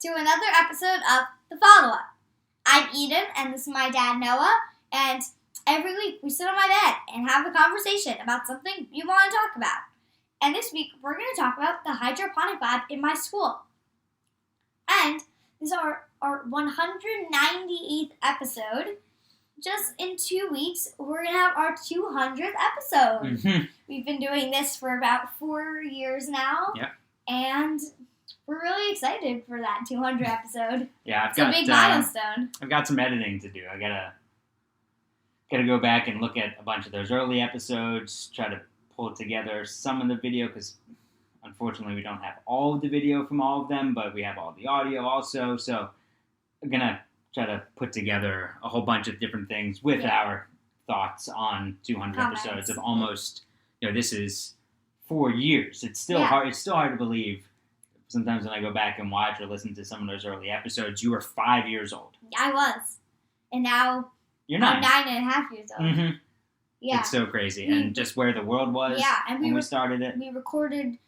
to another episode of The Follow-Up. I'm Eden, and this is my dad, Noah, and every week we sit on my bed and have a conversation about something you want to talk about. And this week, we're going to talk about the hydroponic lab in my school. And this is our 198th episode. Just in 2 weeks, we're going to have our 200th episode. Mm-hmm. We've been doing this for about 4 years now. Yeah. And we're really excited for that 200th episode. Yeah, It's a big milestone. I've got some editing to do. I gotta go back and look at a bunch of those early episodes, try to pull together some of the video, because unfortunately we don't have all of the video from all of them, but we have all the audio also. So I'm gonna try to put together a whole bunch of different things with our thoughts on 200 episodes of almost, this is 4 years. It's still hard. It's still hard to believe. Sometimes when I go back and watch or listen to some of those early episodes, you were 5 years old. I was. And now you're 9. I'm 9.5 years old. Mm-hmm. Yeah. It's so crazy. And just where the world was and when we started it. We recorded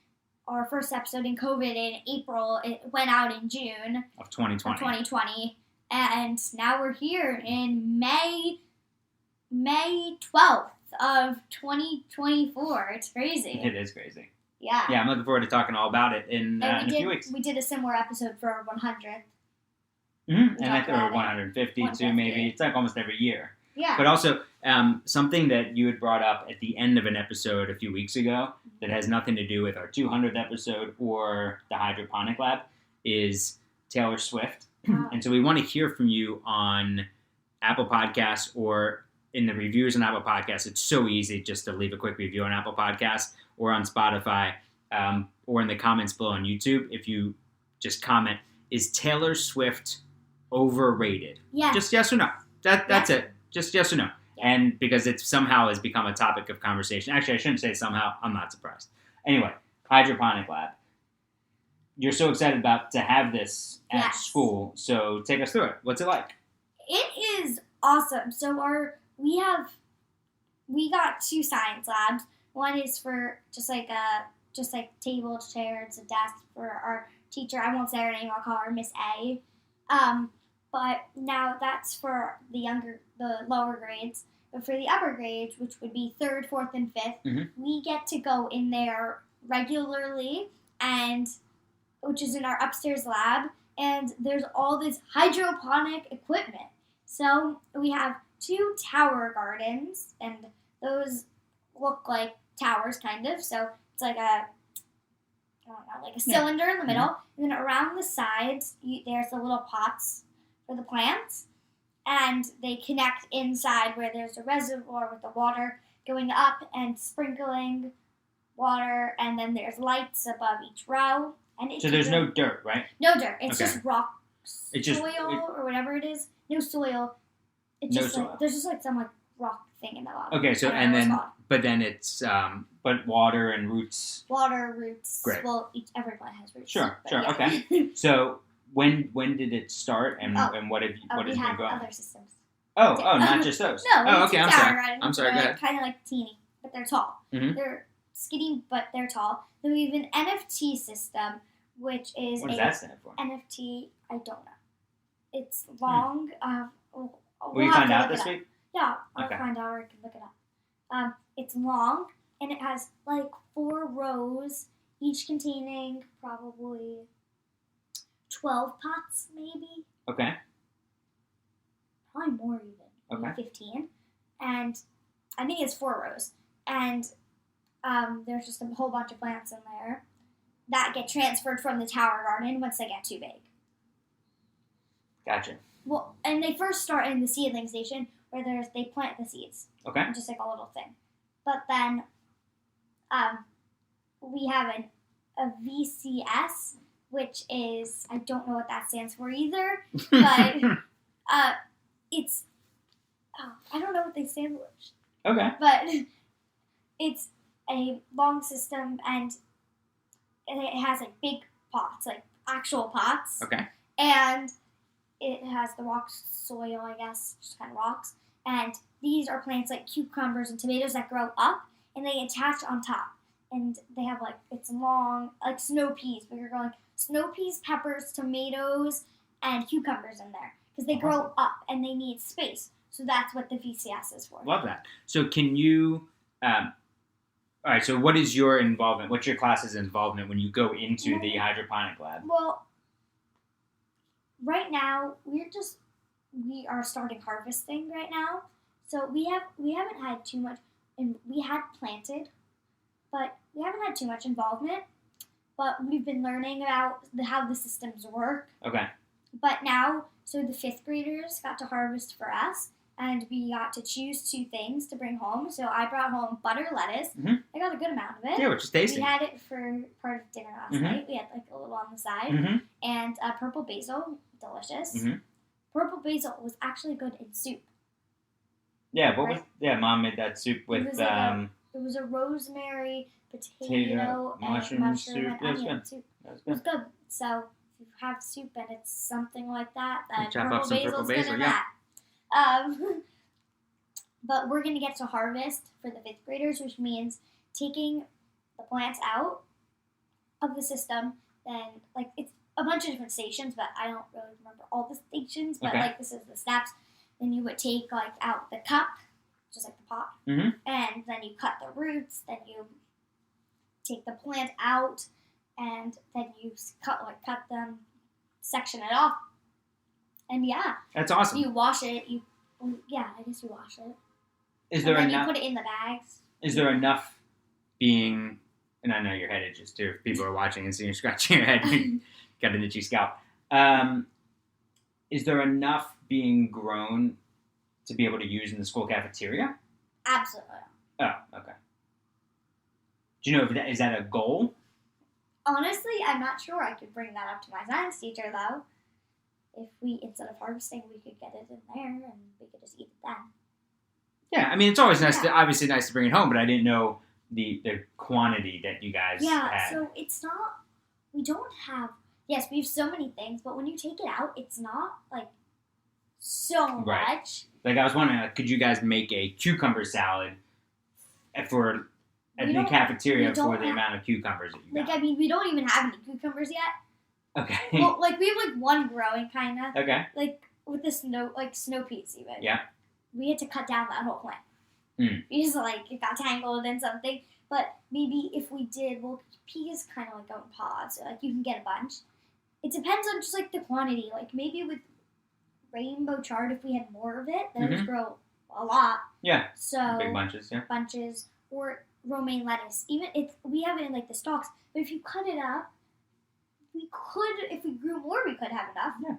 our first episode in COVID in April. It went out in June of 2020. And now we're here in May 12th of 2024. It's crazy. It is crazy. Yeah. Yeah, I'm looking forward to talking all about it in a few weeks. We did a similar episode for our 100th. Mm-hmm. And I think we're 150 too, maybe. It's like almost every year. Yeah. But also, something that you had brought up at the end of an episode a few weeks ago that has nothing to do with our 200th episode or the hydroponic lab is Taylor Swift. And so we want to hear from you on Apple Podcasts or in the reviews on Apple Podcasts. It's so easy just to leave a quick review on Apple Podcasts or on Spotify or in the comments below on YouTube. If you just comment, is Taylor Swift overrated? Yeah. Just yes or no. That's it. Just yes or no. Yeah. And because it somehow has become a topic of conversation. Actually, I shouldn't say somehow. I'm not surprised. Anyway, hydroponic lab. You're so excited to have this at school, so take us through it. What's it like? It is awesome. So we got 2 science labs. One is for just like table, chairs, a desk for our teacher. I won't say her name. I'll call her Miss A. But now that's for the lower grades. But for the upper grades, which would be 3rd, 4th, and 5th, we get to go in there regularly, which is in our upstairs lab, and there's all this hydroponic equipment. So we have 2 tower gardens, and those look like towers, kind of. So it's like a cylinder in the middle, and then around the sides, there's the little pots for the plants, and they connect inside where there's a reservoir with the water going up and sprinkling water, and then there's lights above each row. So there's no dirt, right? No dirt. It's just rock, soil, or whatever it is. No soil. It's just soil. There's just some rock thing in the bottom. Okay, so but then it's but water and roots. Water, roots. Great. Well, every plant has roots. Sure. Yeah. Okay. So when did it start, and what has been going? We have other systems. Oh, not just those. No. Okay. I'm sorry. Go ahead. Kind of like teeny, but they're tall. Mm-hmm. They're skinny, but they're tall. Then we have an NFT system, which is what does that stand for? NFT. I don't know. It's long. Will you find out this week? Yeah, I'll find out, or I can look it up. It's long, and it has 4 rows, each containing probably 12 pots, maybe. Okay. Probably more even. Okay. 15. And I think it's 4 rows. And there's just a whole bunch of plants in there that get transferred from the tower garden once they get too big. Gotcha. Well, and they first start in the seedling station where they plant the seeds. Okay. Just like a little thing. But then we have a VCS, which is, I don't know what that stands for either, but it's, I don't know what they stand for. Okay. But it's a long system, and it has big pots, actual pots. Okay. And it has the rock soil, I guess, just kind of rocks. And these are plants like cucumbers and tomatoes that grow up, and they attach on top. And they have, it's long, like snow peas, but you're going snow peas, peppers, tomatoes, and cucumbers in there because they Awesome. grow up and they need space. So that's what the VCS is for. Love that. So can you? All right. So what is your involvement? What's your class's involvement when you go into the hydroponic lab? Well, right now we are starting harvesting right now. So we haven't had too much, and we had planted, but we haven't had too much involvement. But we've been learning about how the systems work. Okay. But now, so the 5th graders got to harvest for us, and we got to choose 2 things to bring home. So I brought home butter lettuce. Mm-hmm. I got a good amount of it. Yeah, which is tasty. We had it for part of dinner last night. We had like a little on the side. Mm-hmm. And purple basil, delicious. Mm-hmm. Purple basil was actually good in soup. Yeah, Right? Mom made that soup with It was a rosemary, potato, and mushroom soup. and That was onion good. soup. That was It was good. good. So if you have soup and it's something like that, then Chop up some purple basil's good basil, in yeah. that. But we're going to get to harvest for the 5th graders, which means taking the plants out of the system. Then, like, it's a bunch of different stations, but I don't really remember all the stations. But, Okay. like, this is the steps. Then you would take, like, out the cup, just like the pot. Mm-hmm. And then you cut the roots. Then you take the plant out. And then you cut them, section it off. And, yeah. That's awesome. You wash it. I guess you wash it. Is there and then enough? you put it in the bags. Is there enough being? And I know your head itches too. If people are watching and seeing you scratching your head, you got an itchy scalp. Is there enough being grown to be able to use in the school cafeteria? Absolutely. Oh, okay. Do you know if is that a goal? Honestly, I'm not sure. I could bring that up to my science teacher, though. If we, instead of harvesting, we could get it in there and we could just eat it then. Yeah, I mean, it's always nice obviously nice to bring it home, but I didn't know the quantity that you guys had. So it's not, we don't have, yes, we have so many things, but when you take it out, it's not, like, so Right. much. Like, I was wondering, could you guys make a cucumber salad at the cafeteria for the amount of cucumbers that you got? Like, I mean, we don't even have any cucumbers yet. Okay. Well, like, we have, like, one growing, kind of. Okay. Like, with the snow peas, even. Yeah. We had to cut down that whole plant. Mm. Because, like, it got tangled in something. But maybe if we did, well, peas kind of, like, go in pods. So, like, you can get a bunch. It depends on just, like, the quantity. Like, maybe with rainbow chard, if we had more of it, those grow a lot. Yeah. So Big bunches, yeah. Bunches. Or romaine lettuce. Even we have it in, like, the stalks. But if you cut it up, we could, if we grew more, we could have enough. Yeah.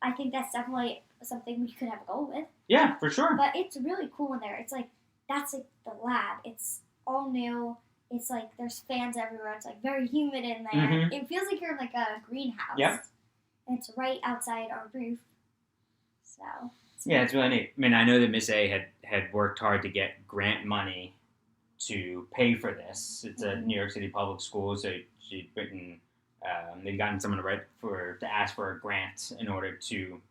I think that's definitely something we could have a goal with. Yeah, for sure. But it's really cool in there. It's like, that's like the lab. It's all new. It's like, there's fans everywhere. It's like very humid in there. Mm-hmm. It feels like you're in like a greenhouse. Yep. And it's right outside our roof. So. Yeah, it's really neat. I mean, I know that Miss A had worked hard to get grant money to pay for this. It's a New York City public school, so she'd written, they'd gotten someone to ask for a grant in order to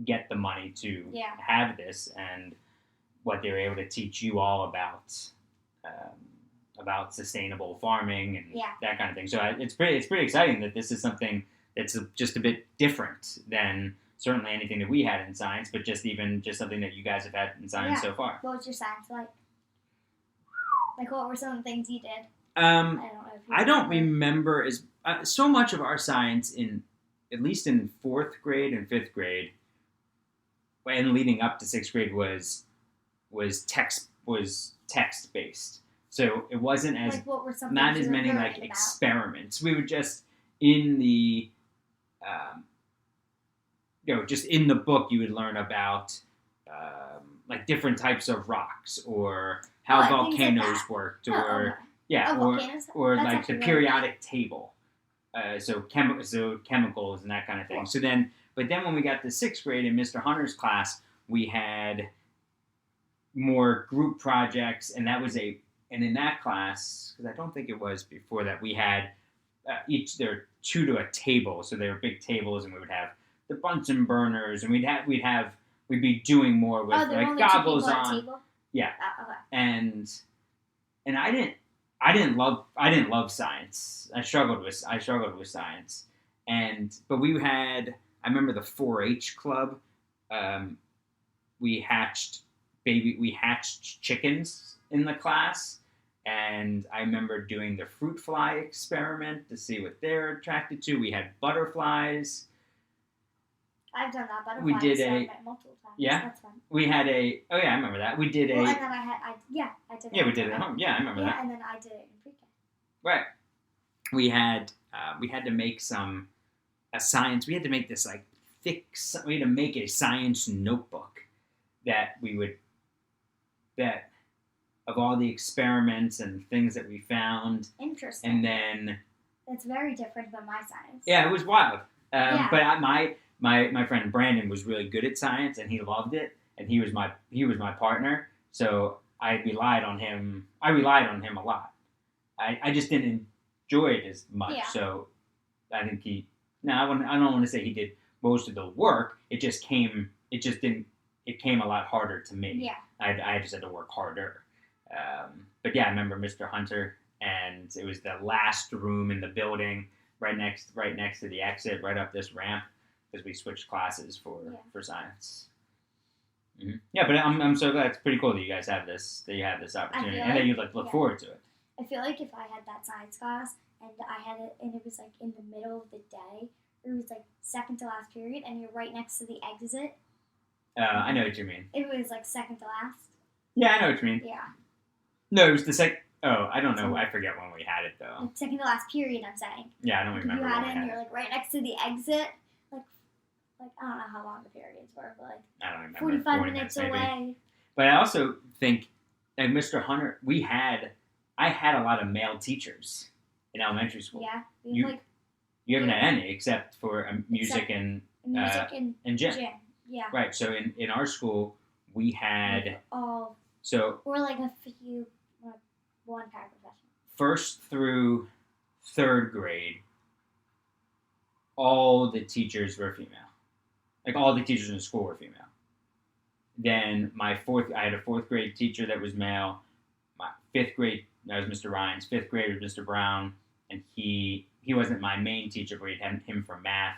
get the money to have this, and what they were able to teach you all about sustainable farming and that kind of thing. So it's pretty exciting that this is something that's just a bit different than certainly anything that we had in science, but just something that you guys have had in science so far. What was your science like? Like, what were some of the things you did? I don't remember so much of our science at least in 4th grade and 5th grade, and leading up to 6th grade was text based. So it wasn't as like, what were some not as many like about? Experiments. We were just in the just in the book you would learn about like different types of rocks or how volcanoes worked or or like the periodic table. So chemicals and that kind of thing. Cool. But then when we got to 6th grade in Mr. Hunter's class, we had more group projects, and in that class, because I don't think it was before that, we had there were 2 to a table, so they were big tables, and we would have the Bunsen burners, and we'd be doing more with like goggles on. Table? Yeah, Okay. and I didn't love science. I struggled with science, but I remember the 4-H club. We hatched chickens in the class, and I remember doing the fruit fly experiment to see what they're attracted to. We had butterflies. I've done that butterfly We did experiment multiple times. Yeah? That's fun. We had I remember that. We did Well, and then I did it. Yeah, we did it at home. Yeah, I remember that. And then I did it in pre-K. Right. We had to make a science. We had to make this like thick. We had to make a science notebook that of all the experiments and things that we found. Interesting. And then it's very different than my science. Yeah, it was wild. Yeah. But my friend Brandon was really good at science, and he loved it, and he was my partner. So I relied on him. I relied on him a lot. I just didn't enjoy it as much. Yeah. So I think I don't want to say he did most of the work. It came a lot harder to me. Yeah. I just had to work harder. But yeah, I remember Mr. Hunter, and it was the last room in the building, right next to the exit, right up this ramp, because we switched classes for science. Mm-hmm. Yeah, but I'm so glad. It's pretty cool that you guys have this opportunity, and that you look forward to it. I feel like if I had that science class and I had it, and it was like in the middle of the day, it was like second to last period, and you're right next to the exit. I know what you mean. It was like second to last. Yeah, I know what you mean. Yeah. No, it was the second. Oh, I don't know. I forget when we had it though. Like second to last period, I'm saying. Yeah, I don't remember. You had it, and you're like right next to the exit. Like I don't know how long the periods were, but like I don't remember. 45 40 minutes maybe. away. But I also think, at Mr. Hunter, I had a lot of male teachers in elementary school. Yeah, you haven't had any except for music and gym. Yeah. Right. So in our school we had all. So or like a few, one paraprofessional. 1st through 3rd grade, all the teachers were female. Like all the teachers in the school were female. Then I had a 4th grade teacher that was male. My 5th grade, that was Mr. Ryan's. 5th grade was Mr. Brown, and he wasn't my main teacher, but we had him for math.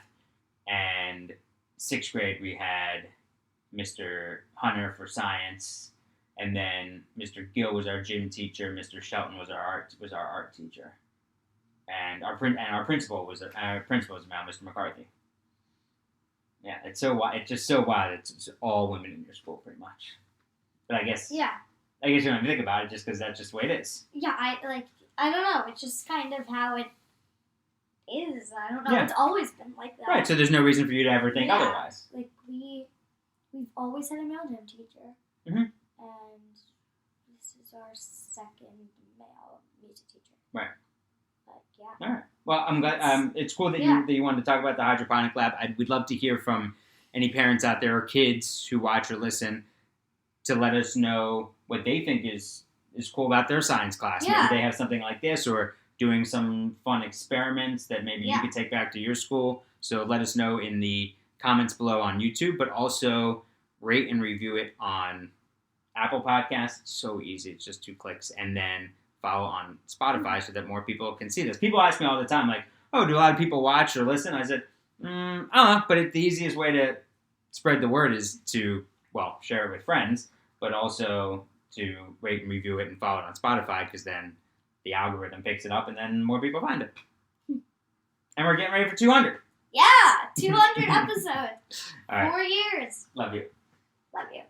And 6th grade we had Mr. Hunter for science, and then Mr. Gill was our gym teacher. Mr. Shelton was our art teacher, and our principal was male, Mr. McCarthy. Yeah, it's just so wild. It's all women in your school, pretty much. But I guess you don't even think about it, just because that's just the way it is. Yeah, I don't know. It's just kind of how it is. I don't know. Yeah. It's always been like that. Right. So there's no reason for you to ever think otherwise. Like we've always had a male gym teacher, mm-hmm. and this is our 2nd male music teacher. Right. But yeah. All right. Well, I'm glad. It's cool that you wanted to talk about the hydroponic lab. We'd love to hear from any parents out there or kids who watch or listen to let us know what they think is cool about their science class. Yeah. Maybe they have something like this, or doing some fun experiments that maybe you could take back to your school. So let us know in the comments below on YouTube, but also rate and review it on Apple Podcasts. It's so easy. It's just 2 clicks. And then follow on Spotify so that more people can see this. People ask me all the time, like, oh, do a lot of people watch or listen? I said, I don't know, but the easiest way to spread the word is to, well, share it with friends, but also to rate and review it and follow it on Spotify, because then the algorithm picks it up and then more people find it. And we're getting ready for 200. Yeah, 200 episodes. All right. 4 years. Love you. Love you.